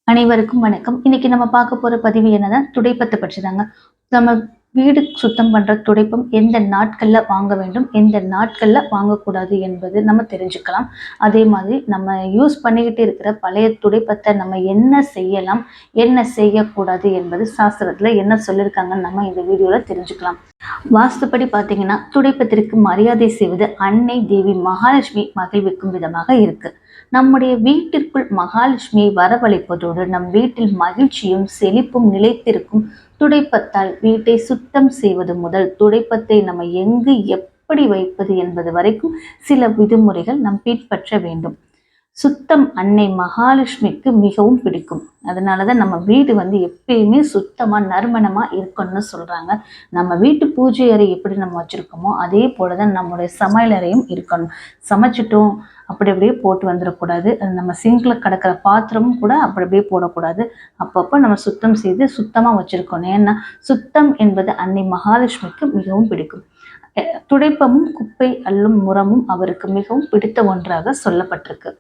அனைவருக்கும் வணக்கம். இன்னைக்கு நம்ம பார்க்க போற பதிவு என்னன்னா, துடைப்பத்தை பற்றி தாங்க. நம்ம வீடு சுத்தம் பண்ற துடைப்பம் எந்த நாட்கள்ல வாங்க வேண்டும், எந்த நாட்கள்ல வாங்கக்கூடாது என்பது நம்ம தெரிஞ்சுக்கலாம். அதே மாதிரி நம்ம யூஸ் பண்ணிக்கிட்டு இருக்கிற பழைய துடைப்பத்தை நம்ம என்ன செய்யலாம், என்ன செய்யக்கூடாது என்பது சாஸ்திரத்துல என்ன சொல்லியிருக்காங்கன்னு நம்ம இந்த வீடியோல தெரிஞ்சுக்கலாம். வாஸ்துப்படி பார்த்தீங்கன்னா, துடைப்பத்திற்கு மரியாதை செய்வது அன்னை தேவி மகாலட்சுமி மகிழ்விக்கும் விதமாக இருக்கு. நம்முடைய வீட்டிற்குள் மகாலட்சுமியை வரவழைப்பதோடு நம் வீட்டில் மகிழ்ச்சியும் செழிப்பும் நிலைத்திருக்கும். துடைப்பத்தால் வீட்டை சுத்தம் செய்வது முதல் துடைப்பத்தை நம்ம எங்கு எப்படி வைப்பது என்பது வரைக்கும் சில விதிமுறைகள் நாம் பின்பற்ற வேண்டும். சுத்தம் அன்னை மகாலட்சுமிக்கு மிகவும் பிடிக்கும். அதனாலதான் நம்ம வீடு எப்பயுமே சுத்தமா நறுமணமா இருக்கணும்னு சொல்றாங்க. நம்ம வீட்டு பூஜை அறை எப்படி நம்ம வச்சிருக்கோமோ அதே போலதான் நம்மளுடைய சமையல் அறையும் இருக்கணும். சமைச்சிட்டோம் அப்படி அப்படியே போட்டு வந்துடக்கூடாது. நம்ம சிங்க்ல கிடக்கிற பாத்திரமும் கூட அப்படி அப்படியே போடக்கூடாது. அப்பப்போ நம்ம சுத்தம் செய்து சுத்தமா வச்சிருக்கணும். ஏன்னா சுத்தம் என்பது அன்னை மகாலட்சுமிக்கு மிகவும் பிடிக்கும். துடைப்பமும் குப்பை அள்ளும் முறமும் அவருக்கு மிகவும் பிடித்த ஒன்றாக சொல்லப்பட்டிருக்கு.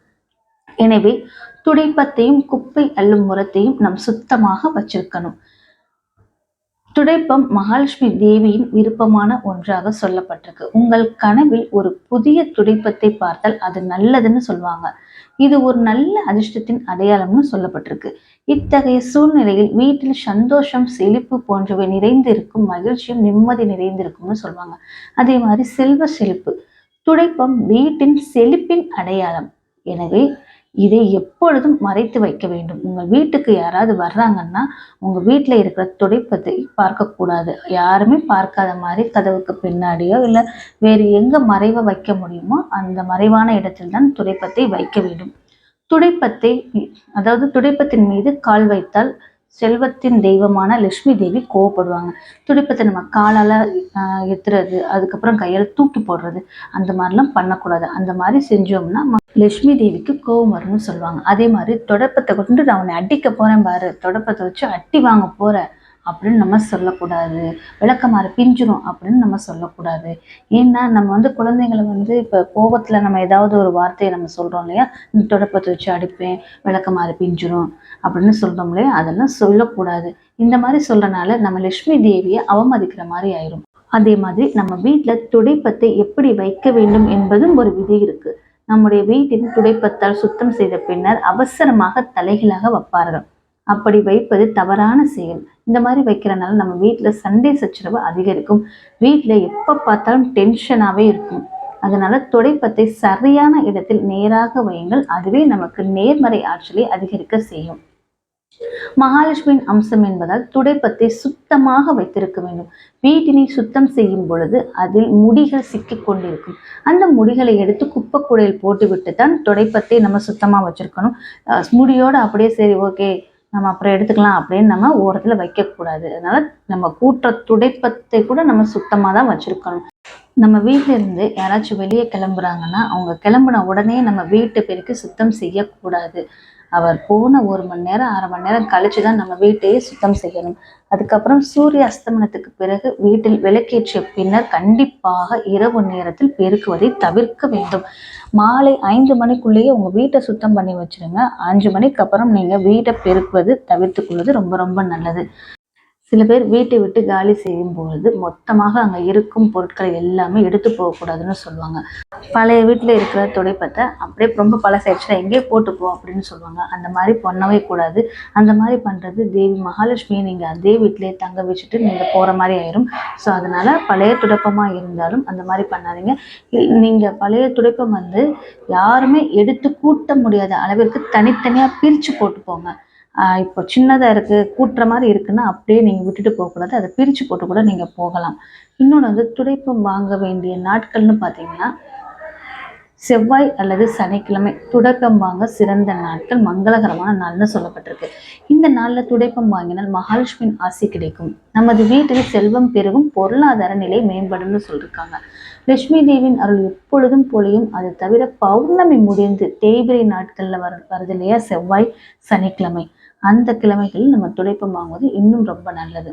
எனவே துடைப்பத்தையும் குப்பை அள்ளும் முறத்தையும் நாம் சுத்தமாக வச்சிருக்கணும். துடைப்பம் மகாலட்சுமி தேவியின் விருப்பமான ஒன்றாக சொல்லப்பட்டிருக்கு. உங்கள் கனவில் ஒரு புதிய துடைப்பத்தை பார்த்தால் அது நல்லதுன்னு சொல்லுவாங்க. இது ஒரு நல்ல அதிர்ஷ்டத்தின் அடையாளம்னு சொல்லப்பட்டிருக்கு. இத்தகைய சூழ்நிலையில் வீட்டில் சந்தோஷம் செழிப்பு போன்றவை நிறைந்திருக்கும், மகிழ்ச்சியும் நிம்மதி நிறைந்திருக்கும்னு சொல்லுவாங்க. அதே மாதிரி செல்வ செழிப்பு. துடைப்பம் வீட்டின் செழிப்பின் அடையாளம். எனவே இதை எப்பொழுதும் மறைத்து வைக்க வேண்டும். உங்கள் வீட்டுக்கு யாராவது வர்றாங்கன்னா உங்க வீட்டில் இருக்கிற துடைப்பத்தை பார்க்கக்கூடாது. யாருமே பார்க்காத மாதிரி கதவுக்கு பின்னாடியோ இல்லை வேறு எங்க மறைவ வைக்க முடியுமோ அந்த மறைவான இடத்தில் தான் துடைப்பத்தை வைக்க வேண்டும். துடைப்பத்தை துடைப்பத்தின் மீது கால் வைத்தால் செல்வத்தின் தெய்வமான லட்சுமி தேவி கோவப்படுவாங்க. துடைப்பத்தை நம்ம காலால் எத்துறது, அதுக்கப்புறம் கையால் தூக்கி போடுறது, அந்த மாதிரிலாம் பண்ணக்கூடாது. அந்த மாதிரி செஞ்சோம்னா லட்சுமி தேவிக்கு கோவம் வரும்னு சொல்லுவாங்க. அதே மாதிரி துடைப்பத்தை கொண்டு நான் உன்னை அடிக்க போறேன் பாரு, துடைப்பத்தை வச்சு அட்டி வாங்க போற அப்படின்னு நம்ம சொல்லக்கூடாது. விளக்கமாறு பிஞ்சிரும் அப்படின்னு நம்ம சொல்லக்கூடாது. ஏன்னா நம்ம குழந்தைங்களை இப்போ கோபத்தில் நம்ம ஏதாவது ஒரு வார்த்தையை நம்ம சொல்கிறோம் இல்லையா, இந்த துடைப்பத்தை வச்சு அடிப்பேன், விளக்கமாறு பிஞ்சிரும் அப்படின்னு சொல்கிறோம் இல்லையா, அதெல்லாம் சொல்லக்கூடாது. இந்த மாதிரி சொல்கிறனால நம்ம லட்சுமி தேவியை அவமதிக்கிற மாதிரி ஆயிரும். அதே மாதிரி நம்ம வீட்டில் துடைப்பத்தை எப்படி வைக்க வேண்டும் என்பதும் ஒரு விதி இருக்கு. நம்முடைய வீட்டின் துடைப்பத்தால் சுத்தம் செய்த பின்னர் அவசரமாக தலைகீழாக வைப்பார்கள். அப்படி வைப்பது தவறான செயல். இந்த மாதிரி வைக்கிறனால நம்ம வீட்டில் சண்டை சச்சரவு அதிகரிக்கும். வீட்டில் எப்போ பார்த்தாலும் டென்ஷனாகவே இருக்கும். அதனால துடைப்பத்தை சரியான இடத்தில் நேராக வையுங்கள். அதுவே நமக்கு நேர்மறை ஆற்றலை அதிகரிக்க செய்யும். மகாலட்சுமியின் அம்சம் என்பதால் துடைப்பத்தை சுத்தமாக வைத்திருக்க வேண்டும். வீட்டினை சுத்தம் செய்யும் பொழுது அதில் முடிகள் சிக்கிக் கொண்டிருக்கும். அந்த முடிகளை எடுத்து குப்பை கூடையில் போட்டுவிட்டு தான் துடைப்பத்தை நம்ம சுத்தமாக வச்சிருக்கணும். முடியோடு அப்படியே சரி ஓகே நம்ம அப்புறம் எடுத்துக்கலாம் அப்படின்னு நம்ம ஓரத்தில் வைக்கக்கூடாது. அதனால நம்ம கூட்டுற துடைப்பத்தை கூட நம்ம சுத்தமாக தான் வச்சிருக்கணும். நம்ம வீட்டில இருந்து யாராச்சும் வெளியே கிளம்புறாங்கன்னா அவங்க கிளம்புன உடனே நம்ம வீட்டை பெருக்கி சுத்தம் செய்யக்கூடாது. அவர் போன 1 மணி நேரம் 1/2 மணி நேரம் கழிச்சு தான் நம்ம வீட்டையே சுத்தம் செய்யணும். அதுக்கப்புறம் சூரிய அஸ்தமனத்துக்கு பிறகு வீட்டில் விளக்கேற்றிய பின்னர் கண்டிப்பாக இரவு நேரத்தில் பெருக்குவதை தவிர்க்க வேண்டும். மாலை 5 மணிக்குள்ளேயே உங்க வீட்டை சுத்தம் பண்ணி வச்சிருங்க. 5 மணிக்கு அப்புறம் நீங்க வீட்டை பெருக்குவது தவிர்த்து கொள்வது ரொம்ப ரொம்ப நல்லது. சில பேர் வீட்டை விட்டு காலி செய்யும் பொழுது மொத்தமாக அங்கே இருக்கும் பொருட்களை எல்லாமே எடுத்து போகக்கூடாதுன்னு சொல்லுவாங்க. பழைய வீட்டில் இருக்கிற துடைப்பத்தை அப்படியே ரொம்ப பழசாயிடுச்சுன்னா எங்கேயே போட்டுப்போம் அப்படின்னு சொல்லுவாங்க. அந்த மாதிரி பண்ணவே கூடாது. அந்த மாதிரி பண்ணுறது தேவி மகாலட்சுமியை நீங்கள் அதே வீட்டிலே தங்க வச்சுட்டு நீங்கள் போகிற மாதிரி ஆயிரும். ஸோ அதனால் பழைய துடைப்பமாக இருந்தாலும் அந்த மாதிரி பண்ணாதீங்க. நீங்கள் பழைய துடைப்பம் யாருமே எடுத்து கூட்ட முடியாத அளவிற்கு தனித்தனியாக பிரித்து போட்டுப்போங்க. இப்போ சின்னதாக இருக்குது கூட்டுற மாதிரி இருக்குன்னா அப்படியே நீங்கள் விட்டுட்டு போகக்கூடாது. அதை பிரித்து போட்டு கூட நீங்கள் போகலாம். இன்னொன்று துடைப்பம் வாங்க வேண்டிய நாட்கள்னு பார்த்தீங்கன்னா செவ்வாய் அல்லது சனிக்கிழமை துடைப்பம் வாங்க சிறந்த நாட்கள், மங்களகரமான நாள்னு சொல்லப்பட்டிருக்கு. இந்த நாளில் துடைப்பம் வாங்கினால் மகாலட்சுமியின் ஆசி கிடைக்கும். நமது வீட்டில் செல்வம் பெருகும், பொருளாதார நிலை மேம்படும்னு சொல்லியிருக்காங்க. லட்சுமி தேவியின் அருள் எப்பொழுதும் பொழியும். அது தவிர பௌர்ணமி முடிந்து தேய்பிரை நாட்களில் வருது இல்லையா, செவ்வாய் சனிக்கிழமை, அந்த கிழமைகளில் நம்ம துடைப்பம் வாங்குவது இன்னும் ரொம்ப நல்லது.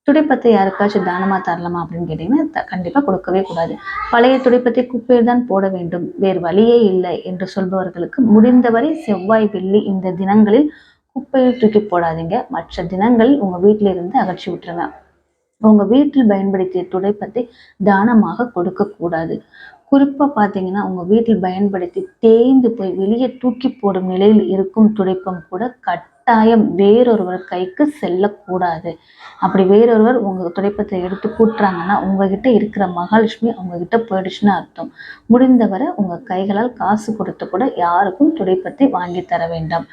துடைப்பத்தை யாருக்காச்சும் தானமா தரலாமா அப்படின்னு கேட்டீங்கன்னா கண்டிப்பா கொடுக்கவே கூடாது. பழைய துடைப்பத்தை குப்பையில் தான் போட வேண்டும், வேறு வழியே இல்லை என்று சொல்பவர்களுக்கு முடிந்தவரை செவ்வாய் வெள்ளி இந்த தினங்களில் குப்பையில் தூக்கி போடாதீங்க. மற்ற தினங்கள் உங்கள் வீட்டில் இருந்து அகற்றி விட்டுருங்க. உங்க வீட்டில் பயன்படுத்திய துடைப்பத்தை தானமாக கொடுக்கக்கூடாது. குறிப்பா பார்த்தீங்கன்னா, உங்க வீட்டில் பயன்படுத்தி தேய்ந்து போய் வெளியே தூக்கி போடும் நிலையில் இருக்கும் துடைப்பம் கூட கட்டாயம் வேறொருவர் கைக்கு செல்லக்கூடாது. அப்படி வேறொருவர் உங்க துடைப்பத்தை எடுத்து கூட்டுறாங்கன்னா, உங்ககிட்ட இருக்கிற மகாலட்சுமி அவங்ககிட்ட போயிடுச்சுன்னு அர்த்தம். முடிந்தவரை உங்க கைகளால் காசு கொடுத்து கூட யாருக்கும் துடைப்பத்தை வாங்கி தர வேண்டாம்.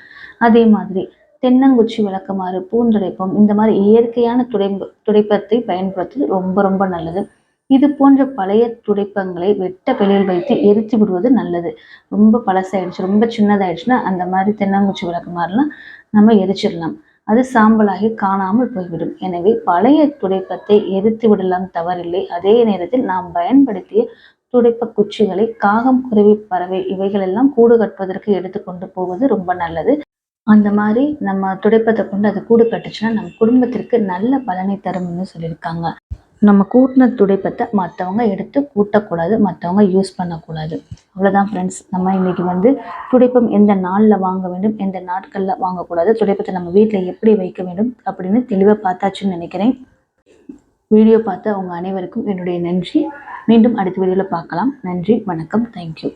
அதே மாதிரி தென்னங்குச்சி விளக்குமாறு, பூந்துடைப்பம் இந்த மாதிரி இயற்கையான துடைப்பத்தை பயன்படுத்துவது ரொம்ப ரொம்ப நல்லது. இது போன்ற பழைய துடைப்பங்களை வெட்ட வெளியில் வைத்து எரித்து விடுவது நல்லது. ரொம்ப பழசாயிடுச்சு, ரொம்ப சின்னதாயிடுச்சுன்னா அந்த மாதிரி தென்னங்குச்சி விளக்குமாறுலாம் நம்ம எரிச்சிடலாம். அது சாம்பலாகி காணாமல் போய்விடும். எனவே பழைய துடைப்பத்தை எரித்து விடலாம், தவறில்லை. அதே நேரத்தில் நாம் பயன்படுத்திய துடைப்ப குச்சிகளை காகம், குருவி, பறவை இவைகள் எல்லாம் கூடு கட்டுவதற்கு எடுத்துக்கொண்டு போவது ரொம்ப நல்லது. அந்த மாதிரி நம்ம துடைப்பத்தை கொண்டு அது கூடு கட்டுச்சுன்னா நம்ம குடும்பத்திற்கு நல்ல பலனை தரும்னு சொல்லியிருக்காங்க. நம்ம கூட்டின துடைப்பத்தை மற்றவங்க எடுத்து கூட்டக்கூடாது, மற்றவங்க யூஸ் பண்ணக்கூடாது. அவ்வளோதான் ஃப்ரெண்ட்ஸ். நம்ம இன்னைக்கு துடைப்பம் எந்த நாளில் வாங்க வேண்டும், எந்த நாட்களில் வாங்கக்கூடாது, துடைப்பத்தை நம்ம வீட்டில் எப்படி வைக்க வேண்டும் அப்படின்னு தெளிவாக பார்த்தாச்சுன்னு நினைக்கிறேன். வீடியோ பார்த்த உங்கள் அனைவருக்கும் என்னுடைய நன்றி. மீண்டும் அடுத்த வீடியோவில் பார்க்கலாம். நன்றி, வணக்கம், தேங்க்யூ.